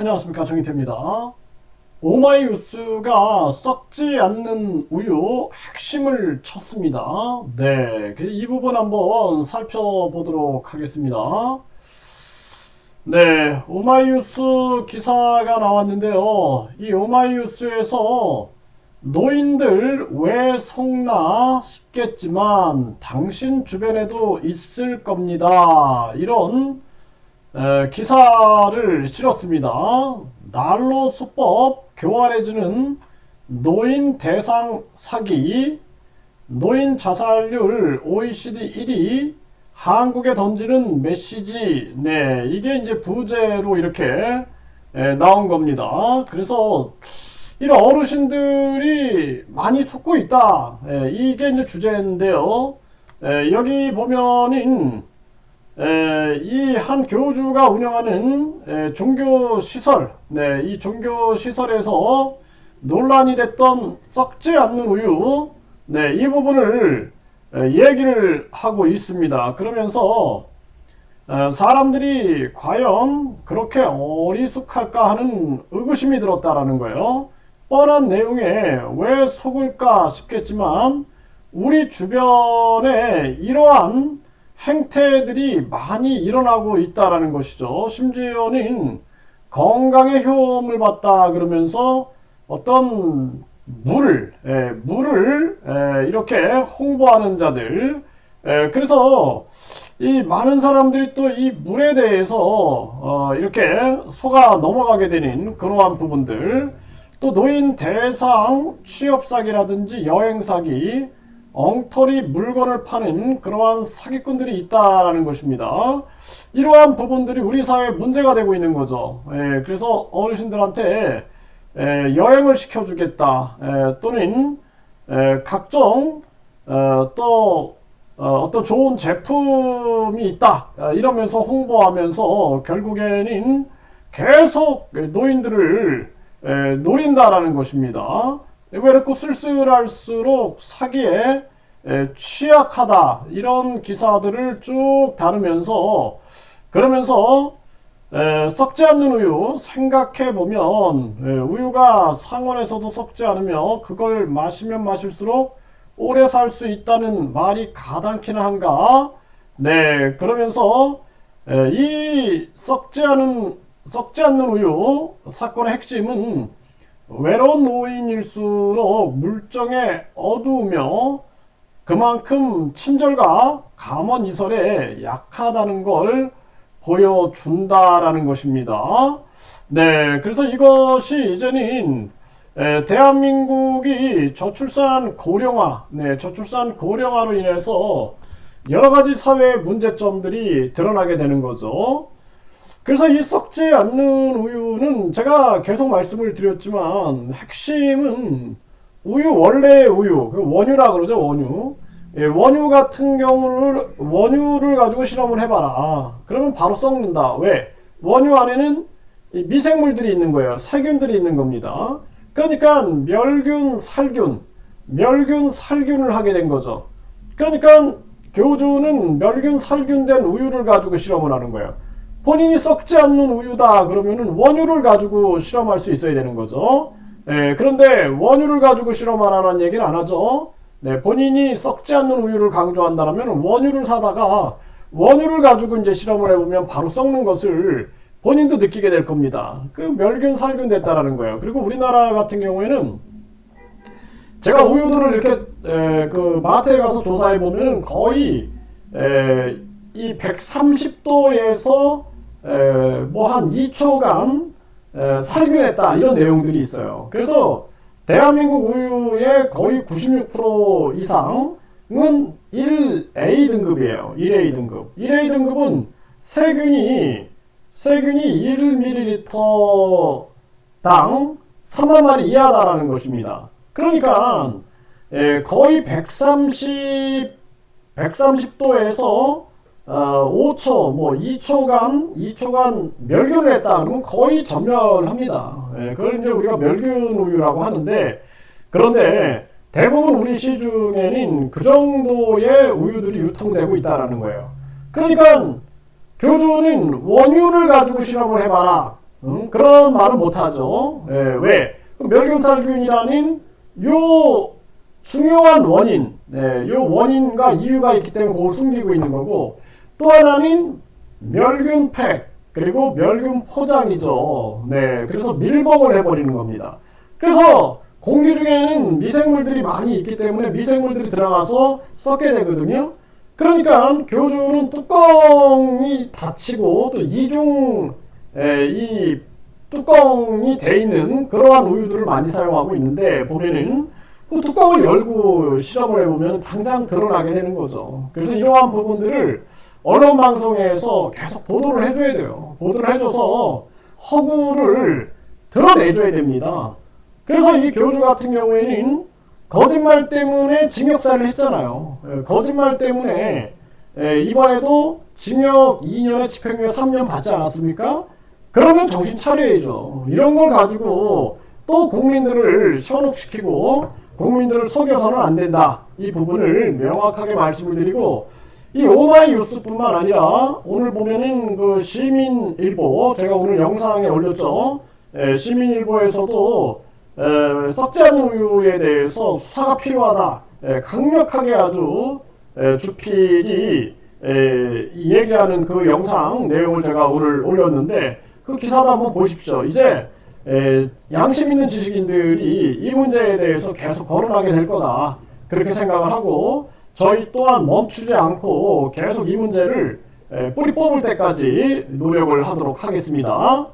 안녕하십니까, 정희태입니다. 오마이뉴스가 썩지 않는 우유 핵심을 쳤습니다. 네, 이 부분 한번 살펴보도록 하겠습니다. 네, 오마이뉴스 기사가 나왔는데요. 이 오마이뉴스에서 노인들 왜 속나 싶겠지만 당신 주변에도 있을 겁니다, 이런 기사를 실었습니다. 난로 수법 교활해지는 노인 대상 사기, 노인 자살률 OECD 1위, 한국에 던지는 메시지. 네, 이게 이제 부제로 이렇게 나온 겁니다. 그래서 이런 어르신들이 많이 속고 있다. 이게 이제 주제인데요. 여기 보면은 이 한 교주가 운영하는 종교시설, 네, 이 종교시설에서 논란이 됐던 썩지 않는 우유, 네, 이 부분을 얘기를 하고 있습니다. 그러면서 사람들이 과연 그렇게 어리숙할까 하는 의구심이 들었다라는 거예요. 뻔한 내용에 왜 속을까 싶겠지만 우리 주변에 이러한 행태들이 많이 일어나고 있다라는 것이죠. 심지어는 건강에 효험을 봤다 그러면서 어떤 물을 이렇게 홍보하는 자들, 그래서 이 많은 사람들이 또 이 물에 대해서 이렇게 속아 넘어가게 되는 그러한 부분들, 또 노인 대상 취업 사기라든지 여행 사기, 엉터리 물건을 파는 그러한 사기꾼들이 있다라는 것입니다. 이러한 부분들이 우리 사회에 문제가 되고 있는 거죠. 그래서 어르신들한테 여행을 시켜주겠다, 또는 각종 또 어떤 좋은 제품이 있다, 이러면서 홍보하면서 결국에는 계속 노인들을 노린다라는 것입니다. 왜 이렇게 쓸쓸할수록 사기에 취약하다, 이런 기사들을 쭉 다루면서, 그러면서 썩지 않는 우유 생각해보면 우유가 상온에서도 썩지 않으며 그걸 마시면 마실수록 오래 살 수 있다는 말이 가당키나 한가. 네, 그러면서 이 썩지 않는 우유 사건의 핵심은 외로운 노인일수록 물정에 어두우며 그만큼 친절과 감원 이설에 약하다는 걸 보여준다라는 것입니다. 네, 그래서 이것이 이제는 대한민국이 저출산 고령화, 저출산 고령화로 인해서 여러 가지 사회 문제점들이 드러나게 되는 거죠. 그래서 이 썩지 않는 우유는 제가 계속 말씀을 드렸지만 핵심은 우유, 원래의 우유, 원유라 그러죠, 원유. 원유 같은 경우를, 원유를 가지고 실험을 해봐라. 그러면 바로 썩는다. 왜? 원유 안에는 미생물들이 있는 거예요. 세균들이 있는 겁니다. 그러니까 멸균, 살균을 하게 된 거죠. 그러니까 교주는 멸균, 살균된 우유를 가지고 실험을 하는 거예요. 본인이 썩지 않는 우유다 그러면은 원유를 가지고 실험할 수 있어야 되는 거죠. 그런데 원유를 가지고 실험하라는 얘기는 안 하죠. 본인이 썩지 않는 우유를 강조한다면 원유를 사다가 원유를 가지고 이제 실험을 해보면 바로 썩는 것을 본인도 느끼게 될 겁니다. 그 멸균, 살균 됐다라는 거예요. 그리고 우리나라 같은 경우에는 제가 우유들을 이렇게 그 마트에 가서 조사해 보면 거의 이 130도에서 뭐 한 2초간 살균했다, 이런 내용들이 있어요. 그래서 대한민국 우유의 거의 96% 이상은 1A 등급이에요. 1A 등급. 1A 등급은 세균이 1ml당 3만 마리 이하다라는 것입니다. 그러니까 거의 130도에서 5초, 뭐 2초간 멸균을 했다 그러면 거의 전멸합니다. 그걸 이제 우리가 멸균 우유라고 하는데, 그런데 대부분 우리 시중에는 그 정도의 우유들이 유통되고 있다라는 거예요. 그러니까 교주는 원유를 가지고 실험을 해봐라. 그런 말은 못하죠. 왜? 멸균살균이라는 요 중요한 원인, 요 원인과 이유가 있기 때문에 그걸 숨기고 있는 거고, 또 하나는 멸균팩, 그리고 멸균 포장이죠. 그래서 밀봉을 해버리는 겁니다. 그래서 공기 중에는 미생물들이 많이 있기 때문에 미생물들이 들어가서 썩게 되거든요. 그러니까 교주는 뚜껑이 닫히고 또 이 뚜껑이 돼 있는 그러한 우유들을 많이 사용하고 있는데, 보면은 그 뚜껑을 열고 실험을 해보면 당장 드러나게 되는 거죠. 그래서 이러한 부분들을 언론 방송에서 계속 보도를 해줘야 돼요. 보도를 해줘서 허구를 드러내줘야 됩니다. 그래서 이 교주 같은 경우에는 거짓말 때문에 징역살이를 했잖아요. 거짓말 때문에 이번에도 징역 2년에 집행유예 3년 받지 않았습니까? 그러면 정신 차려야죠. 이런 걸 가지고 또 국민들을 현혹시키고 국민들을 속여서는 안 된다. 이 부분을 명확하게 말씀을 드리고, 이 오마이뉴스뿐만 아니라 오늘 보면은 그 시민일보, 제가 오늘 영상에 올렸죠. 시민일보에서도 썩지 않은 우유에 대해서 수사가 필요하다. 강력하게 아주 주필이 얘기하는 그 영상 내용을 제가 오늘 올렸는데, 그 기사도 한번 보십시오. 이제 양심 있는 지식인들이 이 문제에 대해서 계속 거론하게 될 거다. 그렇게 생각을 하고, 저희 또한 멈추지 않고 계속 이 문제를 뿌리 뽑을 때까지 노력을 하도록 하겠습니다.